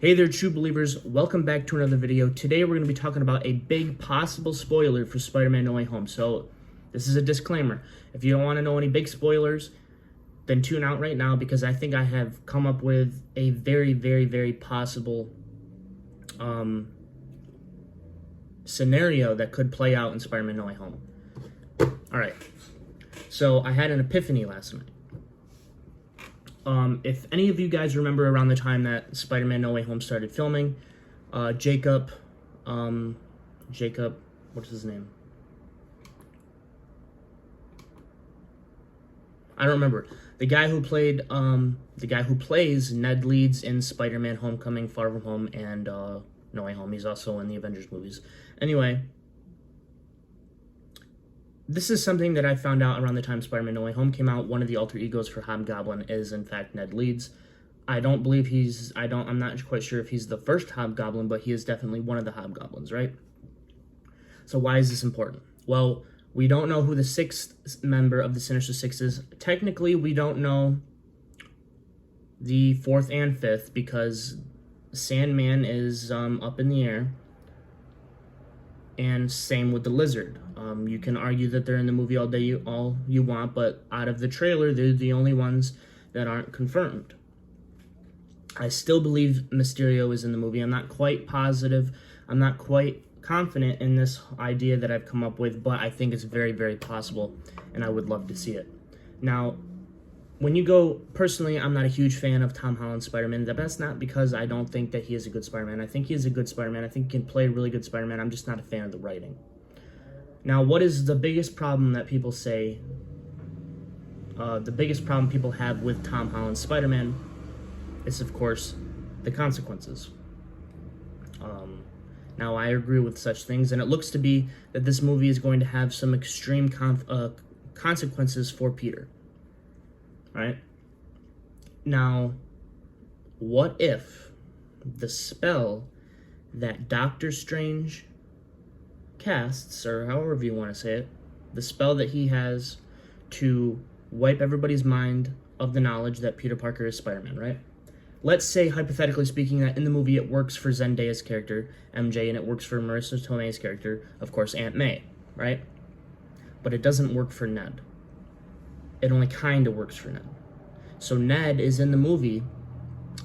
Hey there, true believers. Welcome back to another video. Today we're going to be talking about a big possible spoiler for Spider-Man No Way Home. So this is a disclaimer. If you don't want to know any big spoilers, then tune out right now because I think I have come up with a very possible scenario that could play out in Spider-Man No Way Home. Alright, so I had an epiphany last night. If any of you guys remember around the time that Spider-Man No Way Home started filming, Jacob, what's his name? I don't remember. The guy who plays Ned Leeds in Spider-Man Homecoming, Far From Home, and No Way Home. He's also in the Avengers movies. Anyway, this is something that I found out around the time Spider-Man No Way Home came out. One of the alter egos for Hobgoblin is, in fact, Ned Leeds. I'm not quite sure if he's the first Hobgoblin, but he is definitely one of the Hobgoblins, right? So why is this important? Well, we don't know who the sixth member of the Sinister Six is. Technically, we don't know the fourth and fifth because Sandman is up in the air. And same with the Lizard. You can argue that they're in the movie all you want, but out of the trailer, they're the only ones that aren't confirmed. I still believe Mysterio is in the movie. I'm not quite positive. I'm not quite confident in this idea that I've come up with, but I think it's very possible, and I would love to see it. Now, when you go, personally, I'm not a huge fan of Tom Holland's Spider-Man. That's not because I don't think that he is a good Spider-Man. I think he is a good Spider-Man. I think he can play a really good Spider-Man. I'm just not a fan of the writing. Now, what is the biggest problem that people say, the biggest problem people have with Tom Holland's Spider-Man is, of course, the consequences. Now, I agree with such things, and it looks to be that this movie is going to have some extreme consequences for Peter. Right? Now, what if the spell that Doctor Strange casts, or however you want to say it, the spell that he has to wipe everybody's mind of the knowledge that Peter Parker is Spider-Man, right? Let's say, hypothetically speaking, that in the movie it works for Zendaya's character, MJ, and it works for Marissa Tomei's character, of course, Aunt May, right? But it doesn't work for Ned. It only kind of works for Ned. So Ned is in the movie.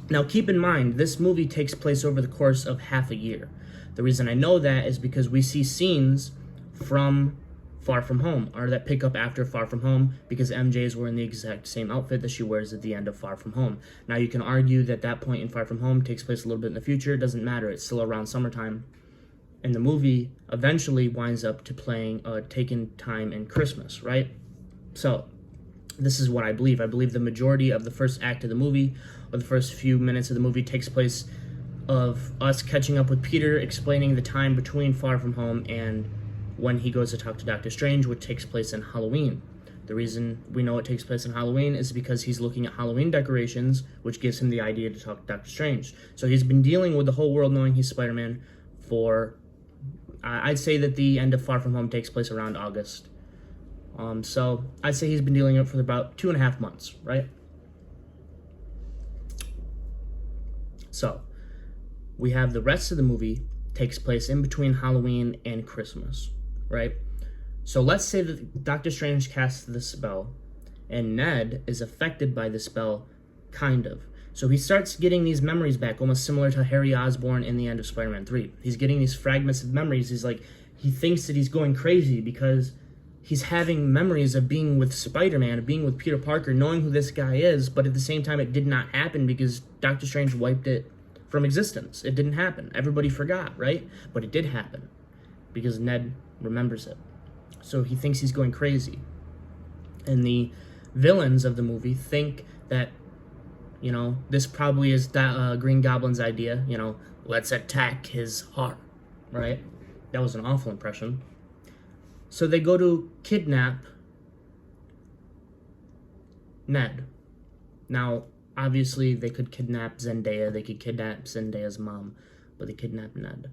Now keep in mind, this movie takes place over the course of half a year. The reason I know that is because we see scenes from Far From Home, or that pick up after Far From Home, because MJ is wearing the exact same outfit that she wears at the end of Far From Home. Now you can argue that that point in Far From Home takes place a little bit in the future. It doesn't matter. It's still around summertime. And the movie eventually winds up to taking time in Christmas, right? So this is what I believe. I believe the majority of the first act of the movie, or the first few minutes of the movie, takes place of us catching up with Peter, explaining the time between Far From Home and when he goes to talk to Doctor Strange, which takes place in Halloween. The reason we know it takes place in Halloween is because he's looking at Halloween decorations, which gives him the idea to talk to Doctor Strange. So he's been dealing with the whole world knowing he's Spider-Man for, I'd say that the end of Far From Home takes place around August. So I'd say he's been dealing with it for about 2.5 months, right? So we have the rest of the movie takes place in between Halloween and Christmas, right? So let's say that Doctor Strange casts the spell and Ned is affected by the spell, kind of. So he starts getting these memories back, almost similar to Harry Osborn in the end of Spider-Man 3. He's getting these fragments of memories. He thinks that he's going crazy because he's having memories of being with Spider-Man, of being with Peter Parker, knowing who this guy is, but at the same time it did not happen because Doctor Strange wiped it from existence. It didn't happen. Everybody forgot, right? But it did happen because Ned remembers it. So he thinks he's going crazy. And the villains of the movie think that, this probably is Green Goblin's idea, let's attack his heart, right? That was an awful impression. So they go to kidnap Ned. Now, obviously, they could kidnap Zendaya. They could kidnap Zendaya's mom. But they kidnap Ned,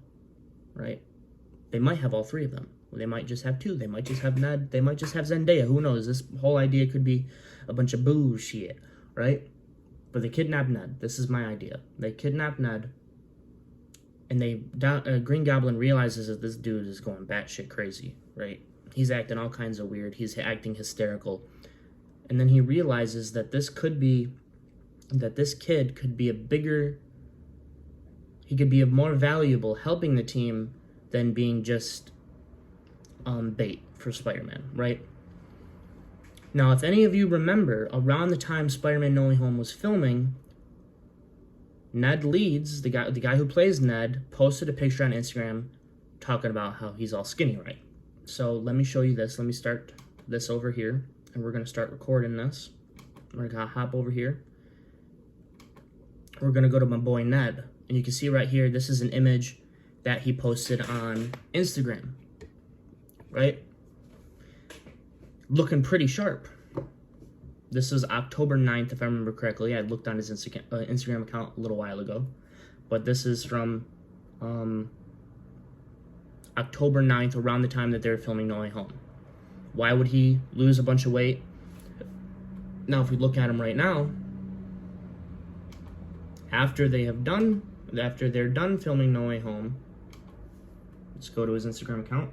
right? They might have all three of them. They might just have two. They might just have Ned. They might just have Zendaya. Who knows? This whole idea could be a bunch of bullshit, right? But they kidnap Ned. This is my idea. They kidnap Ned. Green Goblin realizes that this dude is going batshit crazy, right? He's acting all kinds of weird. He's acting hysterical. And then he realizes that this kid could be he could be more valuable helping the team than being just bait for Spider-Man, right? Now, if any of you remember, around the time Spider-Man No Way Home was filming, Ned Leeds, the guy who plays Ned, posted a picture on Instagram talking about how he's all skinny, right? So let me show you this. Let me start this over here, and we're going to start recording this. We're going to hop over here. We're going to go to my boy Ned, and you can see right here, this is an image that he posted on Instagram, right? Looking pretty sharp. This is October 9th, if I remember correctly. I looked on his Instagram account a little while ago. But this is from October 9th, around the time that they were filming No Way Home. Why would he lose a bunch of weight? Now, if we look at him right now, after they're done filming No Way Home, let's go to his Instagram account.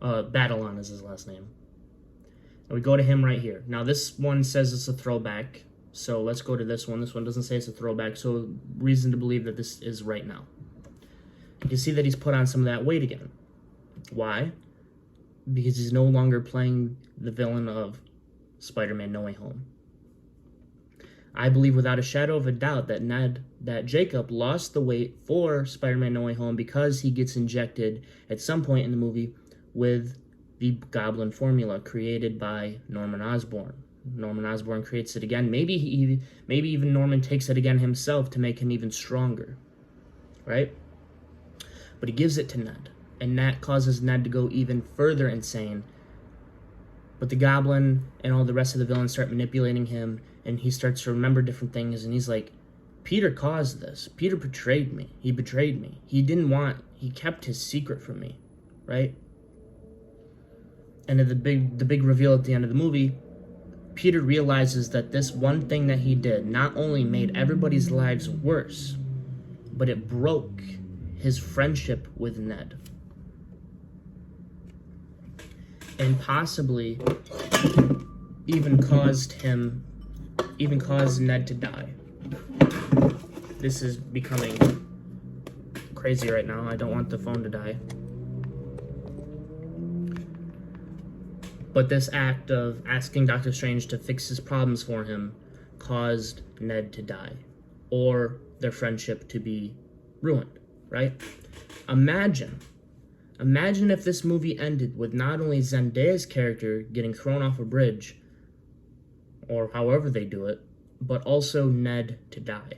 Battleon is his last name. And we go to him right here. Now this one says it's a throwback, so let's go to this one. This one doesn't say it's a throwback, so reason to believe that this is right now. You can see that he's put on some of that weight again. Why? Because he's no longer playing the villain of Spider-Man No Way Home. I believe without a shadow of a doubt that Jacob lost the weight for Spider-Man No Way Home because he gets injected at some point in the movie with the Goblin formula created by Norman Osborn. Norman Osborn creates it again. Maybe even Norman takes it again himself to make him even stronger, right? But he gives it to Ned, and that causes Ned to go even further insane. But the Goblin and all the rest of the villains start manipulating him, and he starts to remember different things, and he's like, Peter caused this. Peter betrayed me. He betrayed me. He kept his secret from me, right? And at the big reveal at the end of the movie, Peter realizes that this one thing that he did not only made everybody's lives worse, but it broke his friendship with Ned. And possibly even caused Ned to die. This is becoming crazy right now. I don't want the phone to die. But this act of asking Doctor Strange to fix his problems for him caused Ned to die, or their friendship to be ruined, right? Imagine if this movie ended with not only Zendaya's character getting thrown off a bridge, or however they do it, but also Ned to die.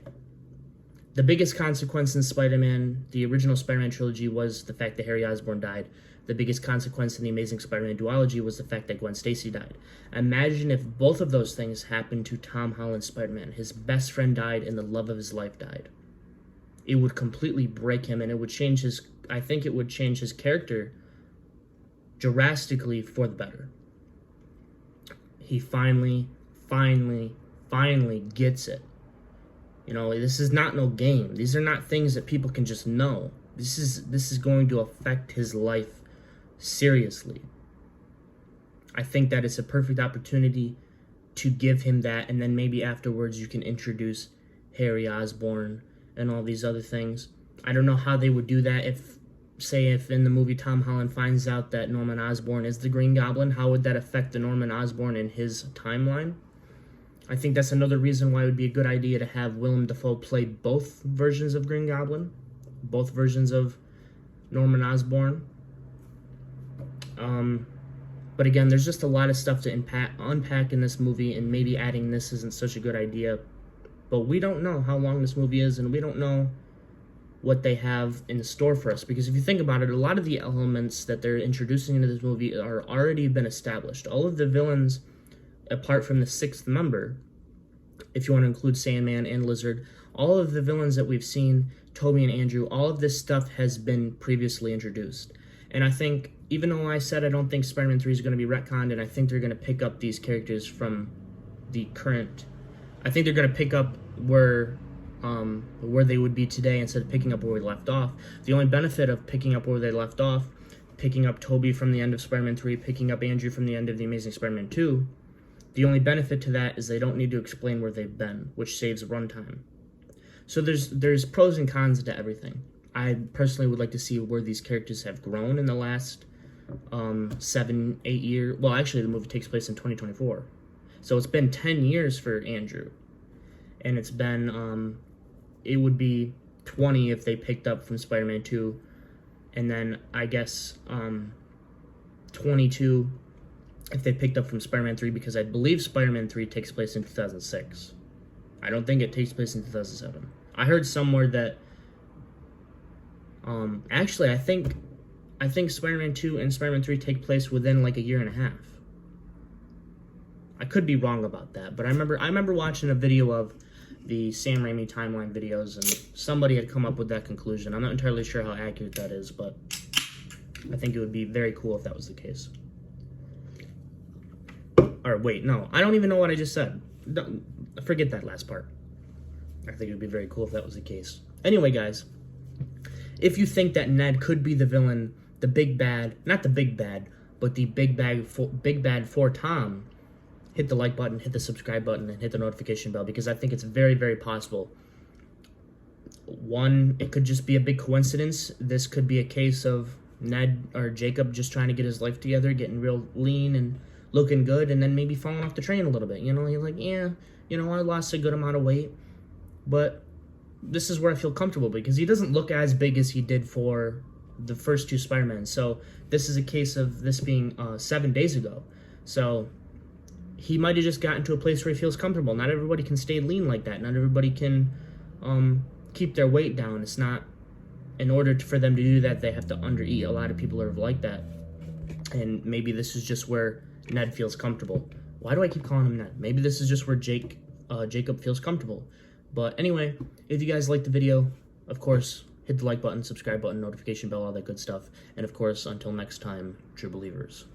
The biggest consequence in Spider-Man, the original Spider-Man trilogy, was the fact that Harry Osborn died. The biggest consequence in the Amazing Spider-Man duology was the fact that Gwen Stacy died. Imagine if both of those things happened to Tom Holland's Spider-Man. His best friend died and the love of his life died. It would completely break him, and it would change I think it would change his character drastically for the better. He finally gets it. You know, this is not no game. These are not things that people can just know. This is going to affect his life seriously. I think that it's a perfect opportunity to give him that, and then maybe afterwards you can introduce Harry Osborn and all these other things. I don't know how they would do that if in the movie Tom Holland finds out that Norman Osborn is the Green Goblin. How would that affect the Norman Osborn in his timeline? I think that's another reason why it would be a good idea to have Willem Dafoe play both versions of Green Goblin, both versions of Norman Osborn. But again, there's just a lot of stuff to unpack in this movie, and maybe adding this isn't such a good idea. But we don't know how long this movie is, and we don't know what they have in store for us. Because if you think about it, a lot of the elements that they're introducing into this movie are already been established. All of the villains, apart from the sixth member, if you want to include Sandman and Lizard, all of the villains that we've seen, Toby and Andrew, all of this stuff has been previously introduced. And I think, even though I said I don't think Spider-Man 3 is going to be retconned, and I think they're going to pick up these characters from the current. I think they're going to pick up where they would be today instead of picking up where we left off. The only benefit of picking up where they left off, picking up Tobey from the end of Spider-Man 3, picking up Andrew from the end of The Amazing Spider-Man 2, the only benefit to that is they don't need to explain where they've been, which saves runtime. So there's pros and cons to everything. I personally would like to see where these characters have grown in the last 7-8 years. Well, actually, the movie takes place in 2024. So it's been 10 years for Andrew. And it's been, it would be 20 if they picked up from Spider-Man 2. And then, I guess, 22 if they picked up from Spider-Man 3, because I believe Spider-Man 3 takes place in 2006. I don't think it takes place in 2007. I heard somewhere that, actually, I think Spider-Man 2 and Spider-Man 3 take place within like a year and a half. I could be wrong about that, but I remember watching a video of the Sam Raimi timeline videos, and somebody had come up with that conclusion. I'm not entirely sure how accurate that is, but I think it would be very cool if that was the case. Or wait, no, I don't even know what I just said. Forget that last part. I think it would be very cool if that was the case. Anyway, guys, if you think that Ned could be the villain, the big bad, not the big bad, but the big bad for Tom, hit the like button, hit the subscribe button, and hit the notification bell, because I think it's very, very possible. One, it could just be a big coincidence. This could be a case of Ned or Jacob just trying to get his life together, getting real lean and looking good, and then maybe falling off the train a little bit. You know, he's like, yeah, you know, I lost a good amount of weight, but this is where I feel comfortable, because he doesn't look as big as he did for the first two Spider-Man. So this is a case of this being 7 days ago. So he might have just gotten to a place where he feels comfortable. Not everybody can stay lean like that. Not everybody can keep their weight down. It's not, in order for them to do that, they have to undereat. A lot of people are like that. And maybe this is just where Ned feels comfortable. Why do I keep calling him Ned? Maybe this is just where Jacob feels comfortable. But anyway, if you guys liked the video, of course, hit the like button, subscribe button, notification bell, all that good stuff. And of course, until next time, true believers.